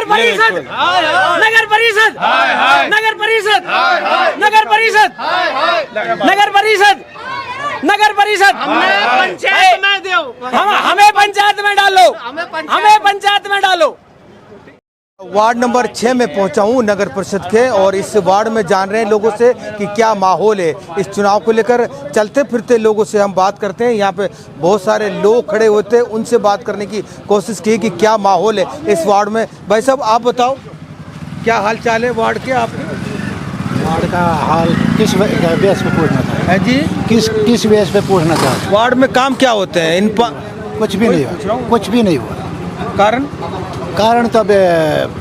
नगर परिषद, नगर परिषद, नगर परिषद, नगर परिषद, नगर परिषद, नगर परिषद, पंचायत में दो, हमें पंचायत में डालो, हमें पंचायत में डालो। वार्ड नंबर 6 में पहुंचा हूं नगर परिषद के, और इस वार्ड में जान रहे हैं लोगों से कि क्या माहौल है इस चुनाव को लेकर। चलते फिरते लोगों से हम बात करते हैं, यहाँ पे बहुत सारे लोग खड़े होते हैं, उनसे बात करने की कोशिश की कि क्या माहौल है इस वार्ड में। भाई साहब आप बताओ क्या हाल चाल है वार्ड के आपके? वार्ड का हाल किस बेस पे पूछना था? है जी, किस बेस पे पूछना चाहते? वार्ड में काम क्या होते हैं कुछ भी नहीं हुआ, कुछ भी नहीं हुआ। कारण तो अब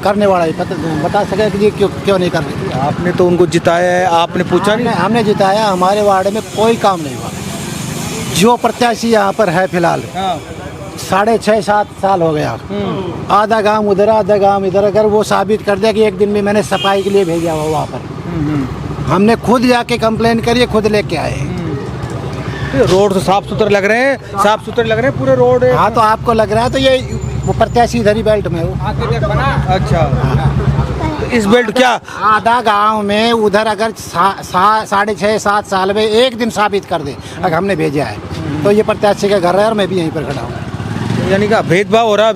करने वाला ही बता सके कि क्यों नहीं कर रहे। आपने तो उनको जिताया है, आपने पूछा नहीं? हमने जिताया, हमारे वार्ड में कोई काम नहीं हुआ। जो प्रत्याशी यहाँ पर है फिलहाल 6.5-7 साल हो गया, आधा गांव उधर आधा गांव इधर, अगर वो साबित कर दिया कि एक दिन में मैंने सफाई के लिए भेजा हुआ वहाँ पर, हमने खुद जाके कंप्लेन करिए, खुद लेके आए। रोड तो साफ सुथरे लग रहे हैं, साफ सुथरे लग रहे हैं पूरे रोड। हाँ तो आपको लग रहा है तो ये वो प्रत्याशी इधर ही बेल्ट में हो। अच्छा, तो इस बेल्ट क्या आधा गांव में उधर अगर 6.5-7 साल में एक दिन साबित कर दे अगर हमने भेजा है तो ये प्रत्याशी का घर है और मैं भी यहीं पर खड़ा हूँ। यानी का भेदभाव हो रहा?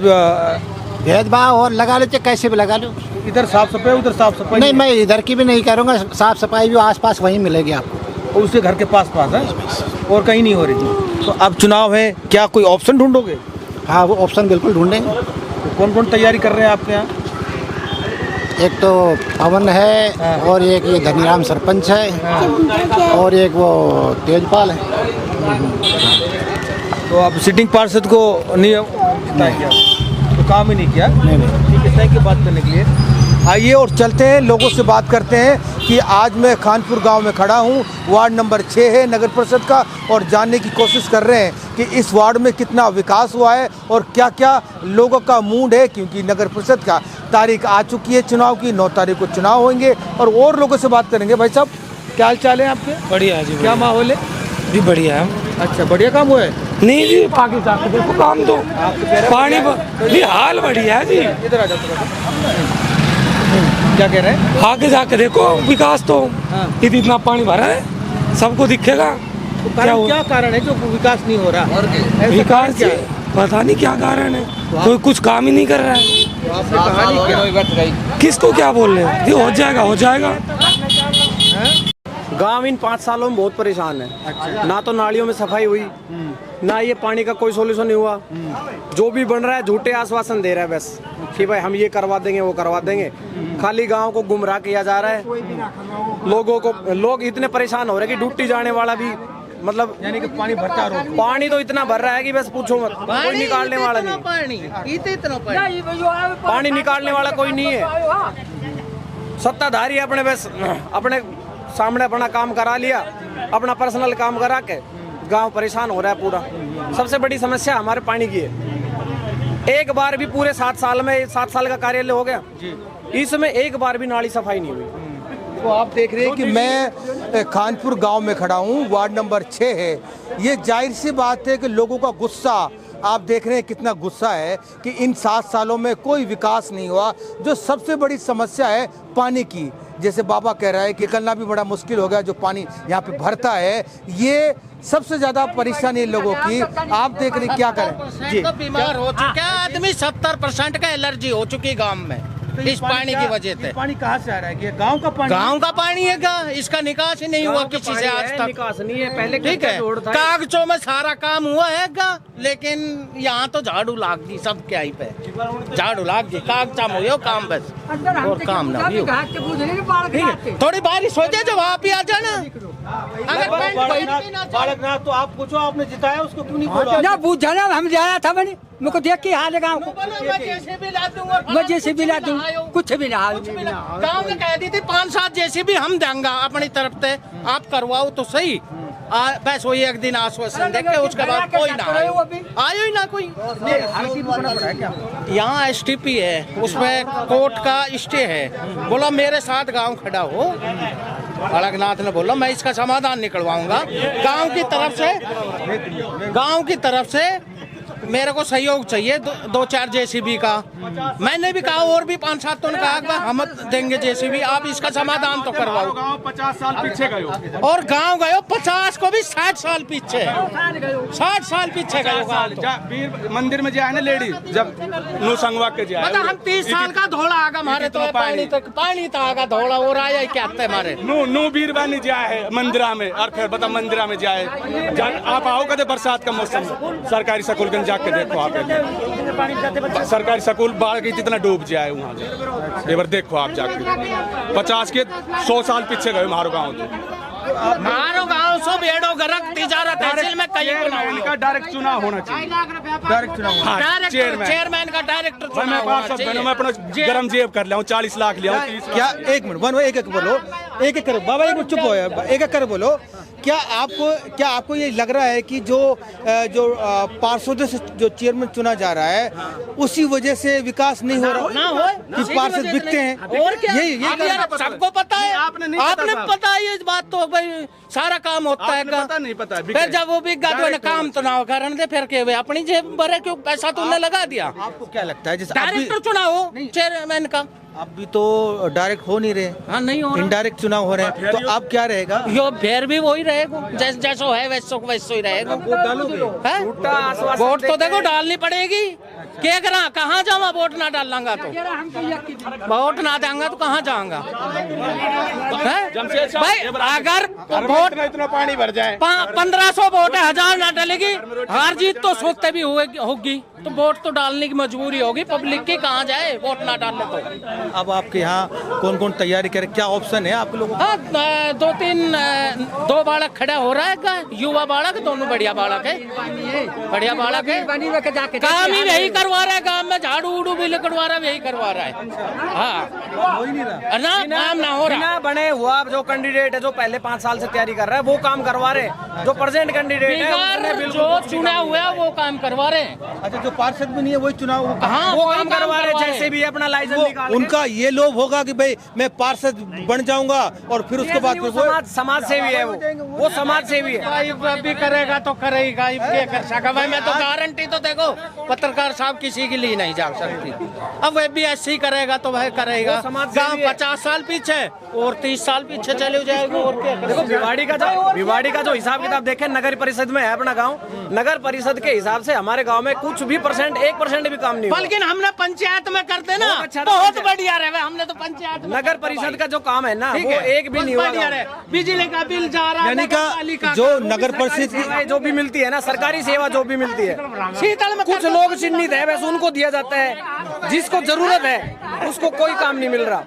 भेदभाव और लगा लो चाहे कैसे भी लगा लो, इधर साफ सफाई उधर साफ सफाई नहीं, मैं इधर की भी नहीं करूँगा, साफ सफाई भी आसपास वहीं मिलेगी आपको। उसके घर के पास है और कहीं नहीं हो रही थी। तो अब चुनाव है, क्या कोई ऑप्शन ढूंढोगे? हाँ वो ऑप्शन बिल्कुल ढूंढेंगे। तो कौन कौन तैयारी कर रहे हैं आपके यहाँ? एक तो पवन है और एक ये धनीराम सरपंच है और एक वो तेजपाल है। तो आप सिटिंग पार्षद को नहीं जिताएंगे? तो काम ही नहीं किया? नहीं। ठीक है, सही की बात करने के लिए आइए और चलते हैं, लोगों से बात करते हैं कि आज मैं खानपुर गांव में खड़ा हूं, वार्ड नंबर 6 है नगर परिषद का, और जानने की कोशिश कर रहे हैं कि इस वार्ड में कितना विकास हुआ है और क्या क्या लोगों का मूड है, क्योंकि नगर परिषद का तारीख आ चुकी है चुनाव की, 9 तारीख को चुनाव होंगे और लोगों से बात करेंगे। भाई साहब क्या हाल चाल है आपके? बढ़िया है जी। क्या माहौल है? जी बढ़िया है। अच्छा, बढ़िया काम हुआ है? नहीं जी, पाकिस्तान देखो काम तो पानी जी हाल बढ़िया है जी। इधर आ जाओ। क्या कह रहे हैं? आगे जाके देखो विकास तो इतना पानी भरा है, सबको दिखेगा। तो क्या कारण है जो विकास नहीं हो रहा? विकास क्या है? पता नहीं क्या कारण है, कोई कुछ काम ही नहीं कर रहा है। तो आपने कहा नहीं क्या? किसको क्या बोल रहे हैं? हो जाएगा हो जाएगा। गांव इन 5 सालों में बहुत परेशान है। अच्छा। ना तो नालियों में सफाई हुई, ना ये पानी का कोई सोल्यूशन नहीं हुआ। जो भी बन रहा है झूठे आश्वासन दे रहा है बस कि भाई हम ये करवा देंगे वो करवा देंगे। खाली गांव को गुमराह किया जा रहा है। लोग इतने परेशान हो रहे हैं कि ड्यूटी जाने वाला भी मतलब यानी कि पानी भरता रोड, पानी तो इतना भर रहा है कि बस पूछो मत, कोई निकालने वाला नहीं। पानी निकालने वाला कोई नहीं है। सत्ताधारी अपने बस अपने सामने अपना काम करा लिया, अपना पर्सनल काम करा के गांव परेशान हो रहा है पूरा। सबसे बड़ी समस्या हमारे पानी की है। एक बार भी पूरे 7 साल में 7 साल का कार्यालय हो गया, इसमें एक बार भी नाली सफाई नहीं हुई। तो आप देख रहे हैं कि मैं खानपुर गांव में खड़ा हूं, वार्ड नंबर 6 है। ये जाहिर सी बात है कि लोगों का गुस्सा आप देख रहे हैं, कितना गुस्सा है कि इन 7 सालों में कोई विकास नहीं हुआ। जो सबसे बड़ी समस्या है पानी की, जैसे बाबा कह रहा है कि निकलना भी बड़ा मुश्किल हो गया, जो पानी यहाँ पे भरता है, ये सबसे ज्यादा परेशानी है लोगों की। आप देख रहे क्या करें जी? बीमार हो चुका है आदमी, 70% का एलर्जी हो चुकी है गांव में इस पानी की वजह से। पानी कहाँ से आ रहा है? ये गांव का पानी? गांव का पानी है क्या? इसका निकास ही नहीं हुआ किसी से आज तक। निकास नहीं है पहले। ठीक है, कागजों में सारा काम हुआ है क्या? लेकिन यहाँ तो झाड़ू लाग दी सब क्या ही पे, झाड़ू लाग दी, कागजा में हो काम बस और काम ना हो। ठीक है, थोड़ी बारिश हो जाए जब आप ही आ जाना। अगर बालकनाथ तो आप पूछो, आपने जिताया उसको क्यों नहीं बोला? ना पूछा ना, हम जाया था मैंने, मेरे को देख के हाल है गाँव को, मैं जैसे भी ला दूंगा, मैं जैसे भी ला दूँ, कुछ भी ना गाँव में कह दी थी 5-7 जैसे भी हम देंगे अपनी तरफ से, आप करवाओ तो सही। बस वही एक दिन आश्वासन देख के उसके बाद कोई ना आयो ही ना कोई। यहाँ STP है, उसमें कोर्ट का स्टे है। बोला मेरे साथ गांव खड़ा हो, बालकनाथ ने बोला मैं इसका समाधान निकलवाऊंगा। गांव की तरफ से मेरे को सहयोग चाहिए, दो चार जेसीबी का। मैंने भी कहा और भी 5-7 तो कहा हम देंगे जेसीबी, आप इसका समाधान तो करवाओ। गाँव 50 साल पीछे गए और गांव गयो 50 को भी 60 साल पीछे, 60 साल पीछे गयो गाँव तो। वीर मंदिर में जाए ना लेडीज जब नो संगवा के जाए मतलब हम 30 साल का धोला आगा हमारे तो पानी तक आगा धोला और आया क्या हमारे नो वीर बानी जाए है मंदिरा में, और फिर बता मंदिरा में जाए आप आओ कदे बरसात का मौसम सरकारी स्कूल गंज जाके देखो आप, सरकारी स्कूल बाढ़ की कितना डूब जाए वहाँ से, एक बार देखो आप जाके 50 के 100 साल पीछे गए हमारे गाँव तो। मारो गाँव सो बेड़ो गरक तिजारत तहसील में कहीं इनका डायरेक्ट चुनाव होना चाहिए, डायरेक्ट चुनाव होना। हाँ, चेयरमैन का डायरेक्टर मैं 500 मैं अपना गरम जेब कर लिया हूँ, 40 लाख लिया हूँ। क्या एक मिनट एक बोलो, एक करो बाबा, एक मिनट चुप हो, एक कर बोलो। क्या आपको ये लग रहा है कि जो पार्षदों से जो चेयरमैन चुना जा रहा है उसी वजह से विकास नहीं हो रहा ना हो कि पार्षद बिकते हैं? और क्या ये सबको पता है, आपने पता है ये बात तो भाई सारा काम होता है। पता नहीं पता फिर जब वो बिक गया तो काम तो ना कारण दे, फिर के अपनी जेब भरे क्यों, पैसा तुमने लगा दिया। आपको क्या लगता है जैसे डायरेक्टर चुनाव हो चेयरमैन का, अभी तो डायरेक्ट हो नहीं रहे, हाँ नहीं हो इनडायरेक्ट चुनाव हो रहे हैं, तो अब क्या रहेगा? यो फिर भी वही रहेगा, जैसो है वैसो ही रहेगा। वोट तो देखो डालनी पड़ेगी, क्या करा कहाँ जाऊंगा, वोट ना डालूंगा तो वोट ना देंगे तो कहाँ जाऊंगा भाई। अगर वोट इतना पानी भर जाए 1500 वोट है, 1000 ना डलेगी, हार जीत तो सोचते भी होगी, तो वोट तो डालने की मजबूरी होगी पब्लिक की, कहाँ जाए वोट ना डालने तो। अब आपके यहाँ कौन कौन तैयारी करे, क्या ऑप्शन है आप लोगों? हाँ 2 बालक खड़ा हो रहा है, युवा बालक दोनों बढ़िया बालक है, बढ़िया बालक है, काम ही यही करवा रहा है, काम में झाड़ू उड़ू भी निकलवा रहा है, यही करवा रहा है। हाँ हो ही नहीं रहा ना, काम ना हो रहा। बिना बने हुआ जो कैंडिडेट है जो पहले 5 साल से तैयारी कर रहा है वो काम करवा रहे हैं, जो प्रेजेंट कैंडिडेट है जो चुना हुआ है वो काम करवा रहे हैं। अच्छा, जो पार्षद भी नहीं है वही चुनाव हाँ वो काम करवा रहे हैं, जैसे भी अपना लाइसेंस निकाल उनका ये लोभ होगा कि भाई मैं पार्षद बन जाऊंगा और फिर उसके बाद फिर वो समाज सेवी है, वो समाज सेवी है। भी करेगा तो करेगा, क्या कर सका भाई। मैं तो गारंटी तो देखो पत्रकार साहब किसी के लिए नहीं जा सकती, अब वह भी ऐसे ही करेगा तो वह करेगा। गाँव 50 साल पीछे और 30 साल पीछे चले जाएगा और क्या। देखो भिवाड़ी का जो हिसाब किताब देखें, नगर परिषद में है अपना गांव, नगर परिषद के हिसाब से हमारे गांव में कुछ भी 1% भी काम नहीं हुआ। बल्कि हमने पंचायत में करते ना बहुत बढ़िया रहे, हमने तो पंचायत नगर परिषद का जो काम है ना वो एक भी नहीं हुआ। बिजली का बिल जा रहा है, यानी का जो नगर परिषद की जो भी मिलती है ना, सरकारी सेवा जो भी मिलती है, शीतल में कुछ लोग चिन्हित है बस उनको दिया जाता है, जिसको जरूरत है उसको कोई काम नहीं मिल रहा,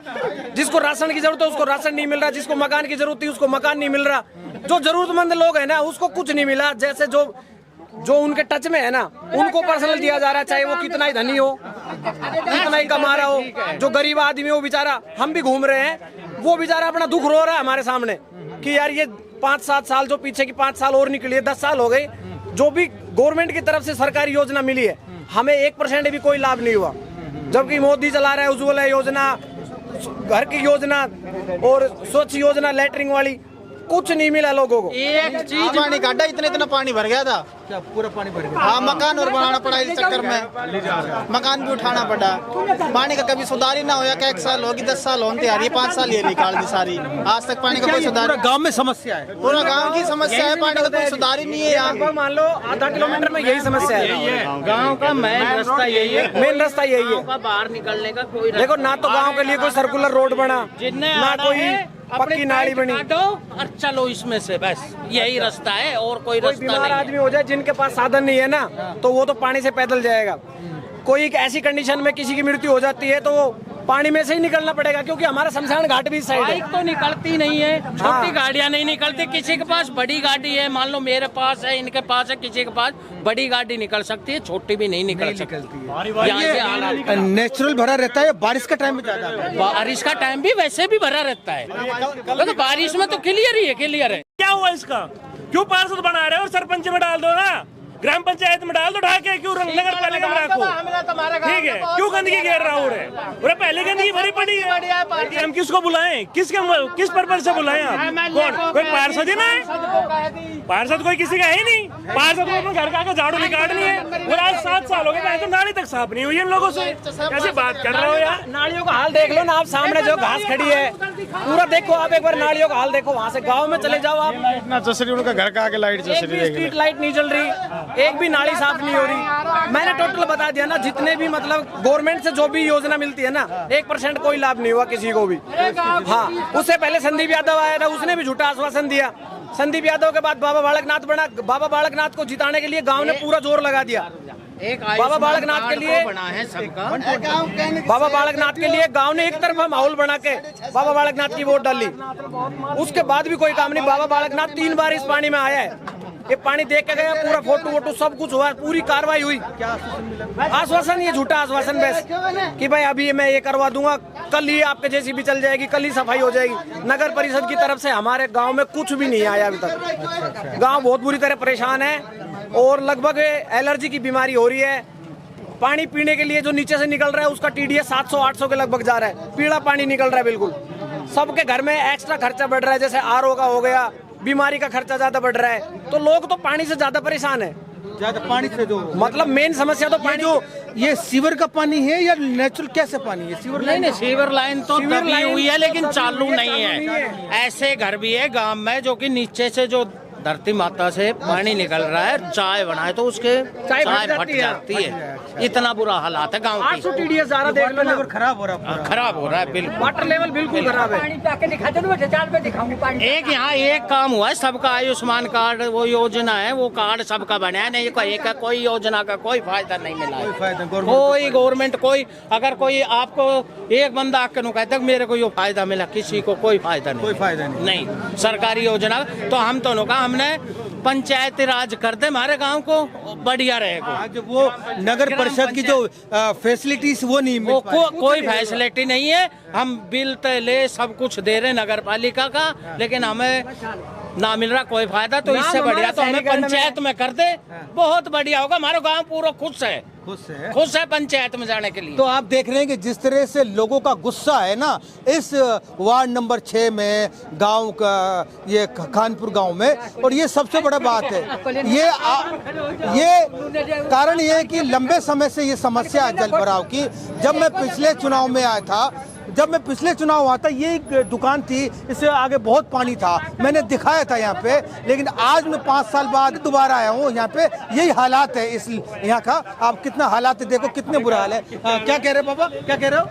जिसको राशन की जरूरत है उसको राशन नहीं मिल रहा, जिसको मकान की जरूरत है उसको मकान नहीं मिल रहा, जो जरूरतमंद लोग है ना उसको कुछ नहीं मिला। जैसे जो उनके टच में है ना उनको पर्सनल दिया जा रहा है, चाहे वो कितना ही धनी हो, कितना ही कमा रहा हो। जो गरीब आदमी हो बेचारा, हम भी घूम रहे हैं, वो बेचारा अपना दुख रो रहा है हमारे सामने कि यार ये 5-7 साल जो पीछे की 5 साल और निकली है, 10 साल हो गई, जो भी गवर्नमेंट की तरफ से सरकारी योजना मिली है हमें 1% भी कोई लाभ नहीं हुआ। जबकि मोदी चला रहा है उज्ज्वला योजना, घर की योजना और स्वच्छ योजना, लैटरिंग वाली, कुछ नहीं मिला लोगों को। एक चीज पानी काटा, इतना पानी भर गया था, क्या पूरा पानी भर गया? हाँ मकान और बनाना पड़ा इस चक्कर में, मकान भी उठाना पड़ा। पानी का कभी सुधार ही ना होया, क्या 1 साल होगी 10 साल होते यार, ये 5 साल ये निकाल दी सारी, आज तक पानी का कोई सुधार। पूरा गांव में समस्या है, पूरा गांव की समस्या है, पानी का कोई सुधार ही नहीं है यहाँ। मान लो आधा किलोमीटर में यही समस्या है, गांव का मेन रास्ता यही है, मेन रास्ता यही है। बाहर निकलने का कोई देखो ना तो गांव के लिए कोई सर्कुलर रोड बना, ना कोई पक्की नाली बनी। और चलो इसमें से बस यही रास्ता है और कोई रास्ता बीमार नहीं आदमी हो जाए जिनके पास साधन नहीं है ना, तो वो तो पानी से पैदल जाएगा। कोई एक ऐसी कंडीशन में किसी की मृत्यु हो जाती है तो वो पानी में से ही निकलना पड़ेगा, क्योंकि हमारा शमशान घाट भी साइड है। बाइक तो निकलती नहीं है, छोटी गाड़ियां नहीं निकलती, किसी के पास बड़ी गाड़ी है, मान लो मेरे पास है, इनके पास है, किसी के पास बड़ी गाड़ी निकल सकती है, छोटी भी नहीं निकल सकती। यहाँ से हालात नेचुरल भरा रहता है, बारिश का टाइम में ज्यादा आता है। बारिश का टाइम भी वैसे भी भरा रहता है, तो बारिश में तो क्लियर ही है, क्लियर है। क्या हुआ इसका, क्यों पार्षद बना रहे हो और सरपंच में डाल दो ना, ग्राम पंचायत में डाल दो ढाके, क्यों नगर पालिका में रखो? ठीक है, क्यों गंदगी घेर रहा है? पहले गंदगी भरी पड़ी है। हम किसको बुलाएं? किस पर्पज से बुलाएं? आप कौन? कोई पार्षद ही ना है? पार्षद कोई किसी का है ही नहीं। पार्षद को अपने घर का झाड़ू निकालनी है। और आज 7 साल हो गए, तो नाली तक साफ नहीं हुई इन लोगों से। कैसे बात कर रहे हो यार? नालियों का हाल देख लो ना आप, सामने जो घास खड़ी है पूरा देखो आप, एक बार नालियों का हाल देखो। वहाँ से गांव में चले जाओ आप, उनका घर का आगे लाइट स्ट्रीट लाइट नहीं जल रही, एक भी नाली साफ नहीं हो रही। मैंने टोटल बता दिया ना, जितने भी मतलब गवर्नमेंट से जो भी योजना मिलती है ना, 1% कोई लाभ नहीं हुआ किसी को भी। हाँ, उससे पहले संदीप यादव आया था, उसने भी झूठा आश्वासन दिया। संदीप यादव के बाद बाबा बालकनाथ बना। बाबा बालकनाथ को जिताने के लिए गांव ने पूरा जोर लगा दिया। बाबा बालकनाथ के लिए बना है सबका। बाबा बालकनाथ के लिए गांव ने एक तरफा माहौल बना के बाबा बालकनाथ की वोट डाली। उसके बाद भी कोई काम नहीं। बाबा बालकनाथ 3 बार इस पानी में आया है, ये पानी देख के गया, पूरा फोटो वोटो सब कुछ हुआ, पूरी कार्रवाई हुई। आश्वासन, ये झूठा आश्वासन बस कि भाई अभी मैं ये करवा दूंगा, कल ही आपके जेसीबी चल जाएगी, कल ही सफाई हो जाएगी। नगर परिषद की तरफ से हमारे गांव में कुछ भी नहीं आया अभी तक। गांव बहुत बुरी तरह परेशान है और लगभग एलर्जी की बीमारी हो रही है। पानी पीने के लिए जो नीचे से निकल रहा है उसका TDS 700-800 के लगभग जा रहा है। पीला पानी निकल रहा है बिल्कुल। सबके घर में एक्स्ट्रा खर्चा बढ़ रहा है, जैसे RO का हो गया, बीमारी का खर्चा ज्यादा बढ़ रहा है। तो लोग तो पानी से ज्यादा परेशान है। ज्यादा पानी से जो मतलब मेन समस्या तो पानी। जो ये सीवर का पानी है या नेचुरल कैसे पानी है? सीवर नहीं, सीवर लाइन तो दबी हुई है लेकिन चालू नहीं है। ऐसे घर भी है गांव में जो कि नीचे से जो धरती माता से पानी निकल रहा है, चाय बनाए तो उसके चाय फट जाती है। इतना बुरा हालात है गांव की। 800 TDS जा रहा, देख लो ना, खराब हो रहा है। खराब हो रहा है बिल्कुल, वाटर लेवल बिल्कुल खराब है। एक यहाँ एक काम हुआ है, सबका आयुष्मान कार्ड वो योजना है, वो कार्ड सबका बना है। नहीं कोई योजना का कोई फायदा नहीं मिला है। कोई गवर्नमेंट कोई अगर कोई आपको एक बंदा आके नु कहता मेरे को ये फायदा मिला, किसी को कोई फायदा नहीं। कोई फायदा नहीं सरकारी योजना तो हम दोनों का हमने पंचायती राज कर दे, हमारे गांव को बढ़िया रहेगा। आज वो नगर परिषद की जो फैसिलिटीज वो नहीं मिल कोई फैसिलिटी नहीं है। हम बिल ले सब कुछ दे रहे नगर पालिका का, लेकिन हमें ना मिल रहा कोई फायदा। तो इससे बढ़िया तो हमें पंचायत में कर दे, बहुत बढ़िया होगा। हमारा गांव पूरा खुश है पंचायत में जाने के लिए। तो आप देख रहे हैं कि जिस तरह से लोगों का गुस्सा है ना इस वार्ड नंबर 6 में, गांव का ये खानपुर गांव में, और ये सबसे बड़ा बात है। ये कारण ये है कि लंबे समय से ये समस्या है जल भराव की। जब मैं पिछले चुनाव में आया था, ये एक दुकान थी, इससे आगे बहुत पानी था, मैंने दिखाया था यहाँ पे। लेकिन आज मैं 5 साल बाद दोबारा आया हूँ यहाँ पे, यही हालात है इस यहाँ का। आप कितना हालात है, देखो कितने बुरा हाल है। क्या कह रहे हो बाबा, क्या कह रहे हो?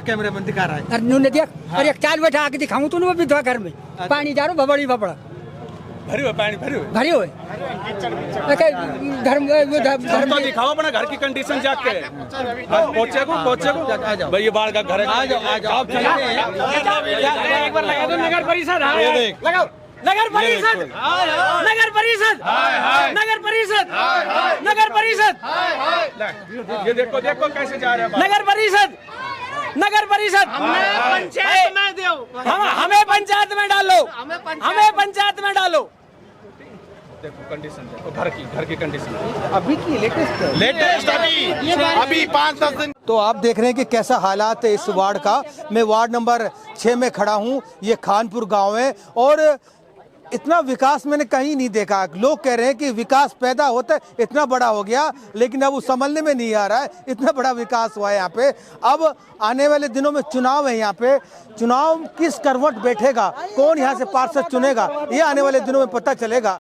कैमरे में दिखा रहा है। अरे 4 बैठा आके दिखाऊं तो विधवा घर में पानी जा रहा बबड़ी बबड़ा भरी हुई पानी भरी हुए घर तो दिखाओ अपना घर की कंडीशन जाके। पहुंचे को भाई ये बाढ़ का घर है। आ जाओ एक बार लगा दो नगर परिषद। लगाओ नगर परिषद, नगर परिषद, नगर परिषद, नगर परिषद। ये देखो कैसे जा रहे हैं। नगर परिषद, नगर परिषद पंचायत में दो, हमें पंचायत में डालो, हमें पंचायत में डालो। देखो कंडीशन देखो, घर की कंडीशन अभी की लेटेस्ट अभी 5-10 दिन। तो आप देख रहे हैं कि कैसा हालात है इस वार्ड का। मैं वार्ड नंबर 6 में खड़ा हूं, ये खानपुर गांव है, और इतना विकास मैंने कहीं नहीं देखा। लोग कह रहे हैं कि विकास पैदा होता है, इतना बड़ा हो गया, लेकिन अब वो संभलने में नहीं आ रहा है। इतना बड़ा विकास हुआ है यहाँ पे। अब आने वाले दिनों में चुनाव है यहाँ पे, चुनाव किस करवट बैठेगा, कौन यहाँ से पार्षद चुनेगा, ये आने वाले दिनों में पता चलेगा।